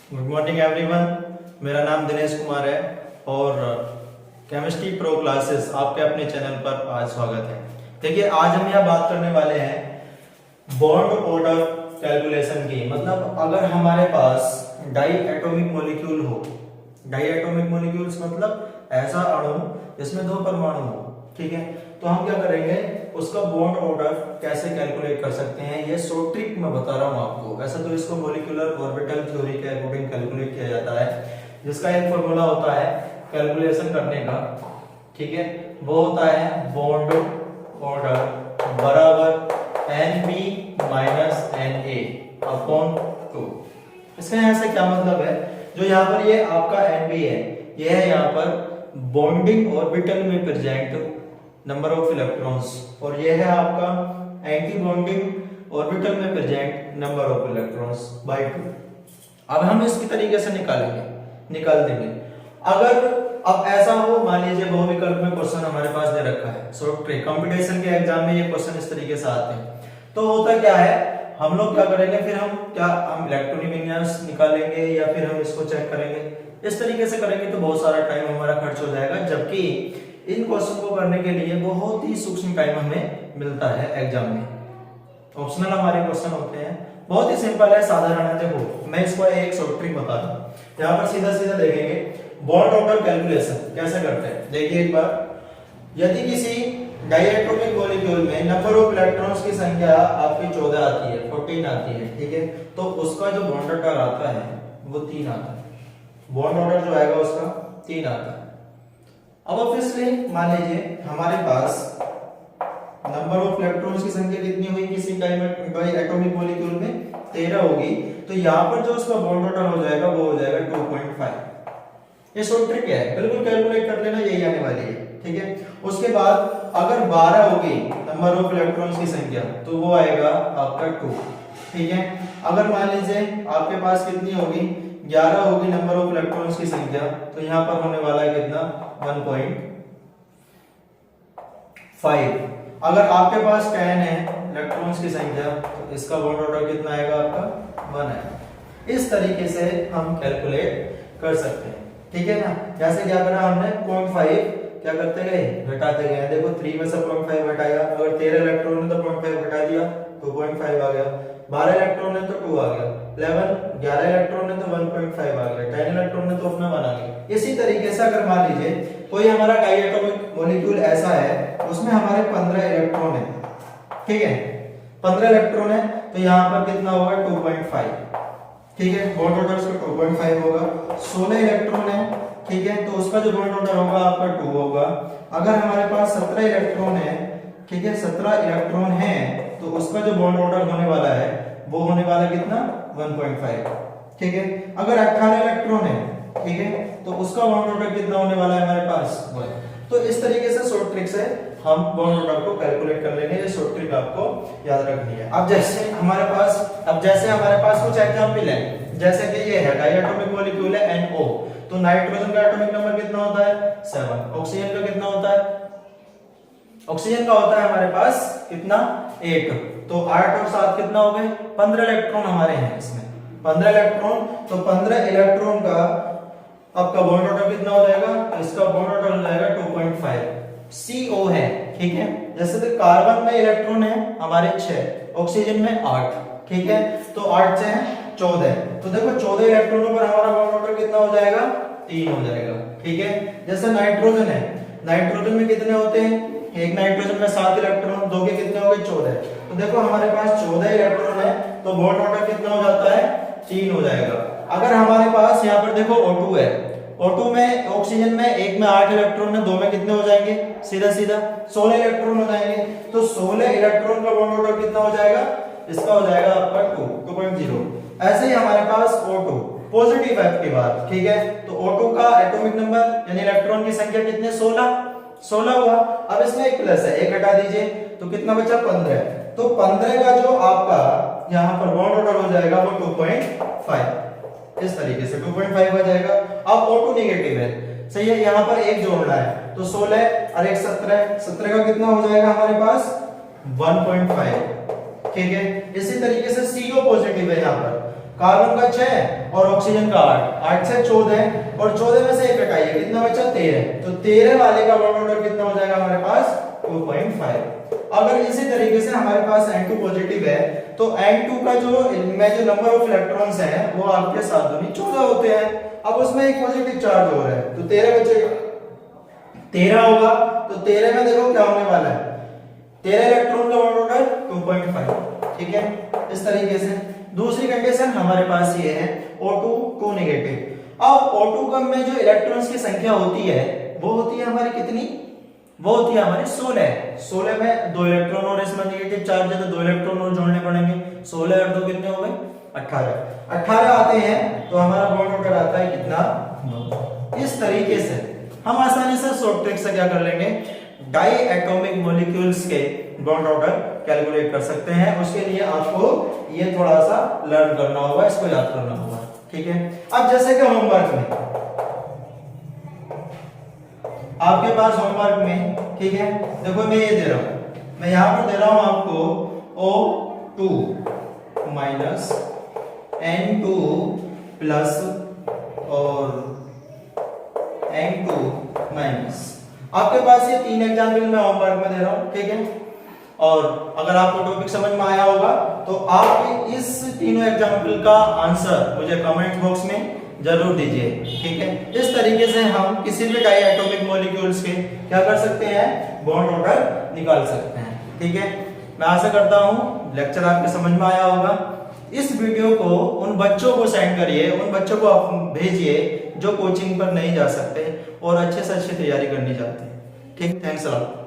Good morning everyone. मेरा नाम दिनेश कुमार है और केमिस्ट्री प्रो क्लासेस आपके अपने चैनल पर आज स्वागत है। देखिए, आज हम यह बात करने वाले हैं बॉन्ड ऑर्डर कैलकुलेशन की। मतलब अगर हमारे पास डाई एटॉमिक मॉलिक्यूल हो, डाई एटॉमिक मॉलिक्यूल्स मतलब ऐसा अणु जिसमें दो परमाणु हो, ठीक है, तो हम क्या करेंगे, उसका बॉन्ड ऑर्डर कैसे कैलकुलेट कर सकते हैं, ये शॉर्ट ट्रिक मैं बता रहा हूं आपको। वैसे तो इसको मॉलिक्यूलर ऑर्बिटल थ्योरी के अकॉर्डिंग कैलकुलेट किया जाता है, जिसका एक फॉर्मूला होता है कैलकुलेशन करने का, ठीक है, वो होता है बॉन्ड ऑर्डर बराबर NB माइनस NA अपॉन 2। इसका यहाँ से क्या मतलब है, जो यहाँ पर ये आपका NB है, ये है यहाँ पर बॉन्डिंग ऑर्बिटल में प्रेजेंट नंबर ऑफ इलेक्ट्रॉन्स, और ये है आपका एंटी बॉन्डिंग ऑर्बिटल में present number of electrons bye 2। अब हम इसकी तरीके से निकाल देंगे। अगर अब ऐसा हो, मान लीजिए बहुविकल्प में क्वेश्चन हमारे पास दे रखा है, शॉर्ट ट्रिक कंपटीशन के एग्जाम में ये क्वेश्चन इस तरीके से आते हैं, तो होता क्या है, हम लोग क्या करेंगे, फिर हम इलेक्ट्रॉनिक विन्यास निकालेंगे या फिर हम इसको चेक करेंगे। इस तरीके से करेंगे तो बहुत सारा टाइम हमारा खर्च हो जाएगा, जबकि इन क्वेश्चन को करने के लिए बहुत ही सूक्ष्म टाइम हमें मिलता है एग्जाम में। ऑप्शनल हमारे क्वेश्चन होते हैं, बहुत ही सिंपल है, साधारण है। देखो, मैं इसको एक शॉर्ट ट्रिक बता रहा हूं, यहाँ पर सीधा सीधा देखेंगे बॉन्ड ऑर्डर कैलकुलेशन कैसे करते हैं। देखिए एक बार, यदि किसी डायएटॉमिक मॉलिक्यूल में नंबर ऑफ इलेक्ट्रॉन्स की संख्या आपकी 14 आती है, 14 आती है, ठीक है, तो उसका जो बॉन्ड ऑर्डर आता है वो 3 आता है। बॉन्ड ऑर्डर जो आएगा उसका 3 आता है। अब ऑब्वियसली मान लीजिए हमारे पास नंबर ऑफ इलेक्ट्रॉन्स की संख्या कितनी हुई किसी डायएटॉमिक मॉलिक्यूल में, 13 होगी, तो यहाँ पर जो उसका बॉन्ड ऑर्डर हो जाएगा वो हो जाएगा 2.5। ये शॉर्ट ट्रिक है, बिल्कुल कैलकुलेट कर लेना, यही आने वाली है, ठीक है। उसके बाद अगर 12 होगी नंबर ऑफ इलेक्ट्रॉन्स की संख्या, तो वो आएगा आपका 2, ठीक है। अगर मान लीजिए आपके पास कितनी होगी, 11 होगी नंबर ऑफ इलेक्ट्रॉन्स की संख्या, तो यहाँ पर होने वाला है कितना, 1.5। अगर आपके पास 10 है इलेक्ट्रॉन्स की संख्या, तो इसका बॉन्ड ऑर्डर कितना आएगा, आपका 1 है। इस तरीके से हम कैलकुलेट कर सकते हैं, ठीक है ना। जैसे क्या करा हमने, 0.5 क्या करते गए, घटाते गए। देखो 3 में से 0.5 घटाया, अगर 13 इलेक्ट्रॉन है तो 0.5 घटा दिया तो 0.5 आ गया, 12 इलेक्ट्रॉन है तो 2 आ गया, 11 इलेक्ट्रॉन है तो 1.5 आ गया, 10 इलेक्ट्रॉन है तो अपना 1 आ गया। इसी तरीके से अगर मान लीजिए कोई हमारा डायएटॉमिक मॉलिक्यूल ऐसा है, उसमें हमारे 15 इलेक्ट्रॉन है, ठीक है, 15 इलेक्ट्रॉन है, तो यहाँ पर कितना होगा, 2.5, ठीक है, बॉन्ड ऑर्डर उसका 2.5 होगा। 16 इलेक्ट्रॉन है, ठीक है, तो उसका जो बॉन्ड ऑर्डर होगा आपका 2 होगा। अगर हमारे पास 17 इलेक्ट्रॉन है, ठीक है, 17 इलेक्ट्रॉन है, तो उसका जो बॉन्ड ऑर्डर होने वाला है वो होने वाला कितना, 1.5, ठीक है। अगर 18 इलेक्ट्रॉन है, ठीक है, तो उसका बॉन्ड ऑर्डर कितना होने वाला है हमारे पास, 1। तो इस तरीके से शॉर्ट ट्रिक से हम बॉन्ड ऑर्डर को कैलकुलेट कर लेंगे। ये शॉर्ट ट्रिक आपको याद रखनी है। अब जैसे हमारे पास कुछ एग्जांपल है, जैसे कि ये है डायएटॉमिक मॉलिक्यूल है NO, तो नाइट्रोजन का एटॉमिक नंबर कितना होता है, 7। ऑक्सीजन का कितना होता है, ऑक्सीजन का होता है हमारे पास कितना, 8। तो 8 और 7 कितना हो गए, 15 इलेक्ट्रॉन हमारे हैं इसमें, 15 इलेक्ट्रॉन। तो 15 इलेक्ट्रॉन का आपका बॉन्ड ऑर्डर कितना हो जाएगा, इसका बॉन्ड ऑर्डर हो जाएगा 2.5। CO है, ठीक है, जैसे तो कार्बन में इलेक्ट्रॉन है हमारे 6, ऑक्सीजन में 8, ठीक है, तो 8 से 14, तो देखो 14 इलेक्ट्रॉनों पर हमारा बॉन्ड ऑर्डर कितना हो जाएगा, 3 हो जाएगा, ठीक है। जैसे नाइट्रोजन है, नाइट्रोजन में कितने होते हैं, एक नाइट्रोजन में 7 इलेक्ट्रॉन, 2 के कितने हो गए, 14। तो देखो हमारे पास 14 इलेक्ट्रॉन है, तो बॉन्ड ऑर्डर कितना हो जाता है, 3 हो जाएगा। अगर हमारे पास यहाँ पर देखो O2 है, O2 में ऑक्सीजन में एक में 8 इलेक्ट्रॉन है, 2 में कितने हो जाएंगे, सीधा सीधा 16 इलेक्ट्रॉन हो जाएंगे। तो 16 इलेक्ट्रॉन का बॉन्ड ऑर्डर कितना हो जाएगा, इसका हो जाएगा आपका 2.0। ऐसे ही हमारे पास O2 पॉजिटिव है आपके बाद, ठीक है, तो O2 का एटॉमिक नंबर यानी इलेक्ट्रॉन की संख्या कितने, 16 हुआ। अब इसमें एक प्लस है, एक हटा दीजिए तो कितना बचा, 15। तो 15 का जो आपका यहाँ पर बॉन्ड ऑर्डर हो जाएगा वो 2.5, इस तरीके से 2.5 हो जाएगा। अब O2 नेगेटिव है, सही है, यहाँ पर एक जोड़ना है, तो 16 और एक 17 का कितना हो जाएगा हमारे पास 1.5, ठीक है। इसी तरीके से CO पॉजिटिव है यहाँ पर, कार्बन का 6 और ऑक्सीजन का 8, 8 से 14 और 14 में से 1 घटाइए, कितना बचा 13, तो 13 वाले का बॉन्ड ऑर्डर कितना हो जाएगा हमारे पास 2.5। अगर इसी तरीके से हमारे पास N2 पॉजिटिव है तो N2 का जो नंबर ऑफ इलेक्ट्रॉन्स हैं वो आपके 7 दूनी 14 होते हैं। अब उसमें एक पॉजिटिव चार्ज हो रहा है तो 13 बचेगा, 13 होगा तो 13 में देखो क्या होने वाला है, 13 इलेक्ट्रॉन का बॉन्ड ऑर्डर 2.5, ठीक है। इस तरीके से दूसरी कंडीशन हमारे पास ये है O2 2 नेगेटिव। अब O2 में जो इलेक्ट्रॉन्स की संख्या होती है वो होती है हमारी कितनी, वो होती है हमारी 16। 16 में 2 इलेक्ट्रॉन और इसमें नेगेटिव चार्ज है तो 2 इलेक्ट्रॉन और जोड़ने पड़ेंगे, 16 और 2 कितने हो गए 18। 18 आते हैं तो हमारा बॉन्ड ऑर्डर आता है कितना 9। इस तरीके से हम आसानी से शॉर्ट ट्रिक से क्या कर लेंगे, डाई एटॉमिक मॉलिक्यूल्स के बॉन्ड ऑर्डर कैलकुलेट कर सकते हैं। उसके लिए आपको ये थोड़ा सा लर्न करना होगा, इसको याद करना होगा, ठीक है। अब जैसे कि होमवर्क में आपके पास होमवर्क में, ठीक है, देखो मैं ये दे रहा हूं, मैं यहां पर दे रहा हूं आपको O2 माइनस N2 प्लस और N2 माइनस। आपके पास ये 3 एग्जाम्पल मैं होमवर्क में दे रहा हूं, ठीक है। और अगर आपको टॉपिक समझ में आया होगा तो आप इस तीनों एग्जाम्पल का आंसर मुझे कमेंट बॉक्स में जरूर दीजिए, ठीक है। इस तरीके से हम किसी भी डाई एटॉमिक मॉलिक्यूल्स के क्या कर सकते हैं, बॉन्ड ऑर्डर निकाल सकते हैं, ठीक है। मैं आशा करता हूं लेक्चर आपके समझ में आया होगा। इस वीडियो को उन बच्चों को सेंड करिए, उन बच्चों को आप भेजिए जो कोचिंग पर नहीं जा सकते और अच्छे से अच्छी तैयारी करनी चाहते हैं, ठीक। Thanks a lot.